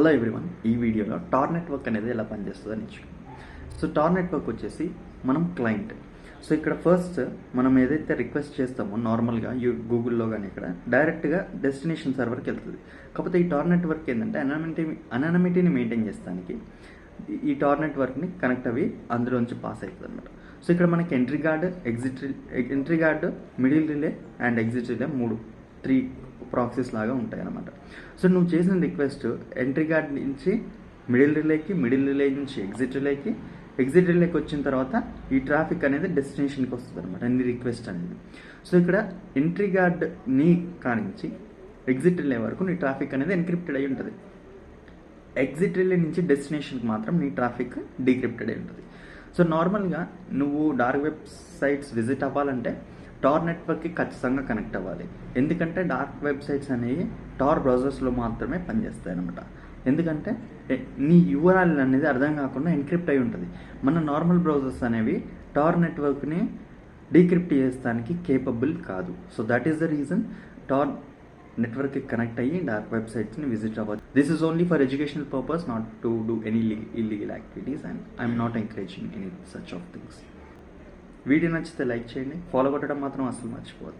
Hello everyone, ఈ వీడియోలో torr network అనేది ఎలా పనిచేస్తుందో నేర్చుకుందాం. సో టార్ నెట్వర్క్ వచ్చేసి మనం క్లయింట్. సో ఇక్కడ ఫస్ట్ మనం ఏదైతే రిక్వెస్ట్ చేస్తామో నార్మల్గా గూగుల్లో కానీ ఇక్కడ డైరెక్ట్గా డెస్టినేషన్ సర్వర్కి వెళ్తుంది. కాకపోతే ఈ టార్ నెట్వర్క్ ఏంటంటే అనానమిటీని మెయింటైన్ చేస్తానికి ఈ టార్ నెట్వర్క్ని కనెక్ట్ అవి అందులోంచి పాస్ అవుతుంది అనమాట. సో ఇక్కడ మనకి entry guard, middle relay and exit relay 3 proxies లాగా ఉంటాయి అన్నమాట. సో నువ్వు చేసిన రిక్వెస్ట్ ఎంట్రీ గార్డ్ నుంచి మిడిల్ రిలేకి, మిడిల్ రిలే నుంచి ఎగ్జిట్ రిలేకి వచ్చిన తర్వాత ఈ ట్రాఫిక్ అనేది డెస్టినేషన్కి వస్తుంది అనమాట, నీ రిక్వెస్ట్ అనేది. సో ఇక్కడ ఎంట్రీ గార్డ్ నీ కానించి ఎగ్జిట్ రిలే వరకు నీ ట్రాఫిక్ అనేది ఎన్క్రిప్టెడ్ అయి ఉంటుంది. ఎగ్జిట్ రిలే నుంచి డెస్టినేషన్కి మాత్రం నీ ట్రాఫిక్ డీక్రిప్టెడ్ అయి ఉంటుంది. సో నార్మల్గా నువ్వు డార్క్ వెబ్సైట్స్ విజిట్ అవ్వాలంటే టార్ నెట్వర్క్కి ఖచ్చితంగా కనెక్ట్ అవ్వాలి. ఎందుకంటే డార్క్ వెబ్సైట్స్ అనేవి టార్ బ్రౌజర్స్లో మాత్రమే పనిచేస్తాయి అనమాట. ఎందుకంటే నీ యూఆర్ఎల్ అనేది అర్థం కాకుండా ఎన్క్రిప్ట్ అయి ఉంటుంది. మన నార్మల్ బ్రౌజర్స్ అనేవి టార్ నెట్వర్క్ని డీక్రిప్ట్ చేస్తానికి కేపబుల్ కాదు. So that is the reason Tor నెట్వర్క్కి కనెక్ట్ అయ్యి డార్క్ వెబ్సైట్స్ని విజిట్ అవ్వాలి. This is only for educational purpose, not to do any illegal activities, and I'm not encouraging any such of things. Video నచ్చితే like చేయండి, follow కొట్టడం మాత్రం అసలు మర్చిపోవద్దు.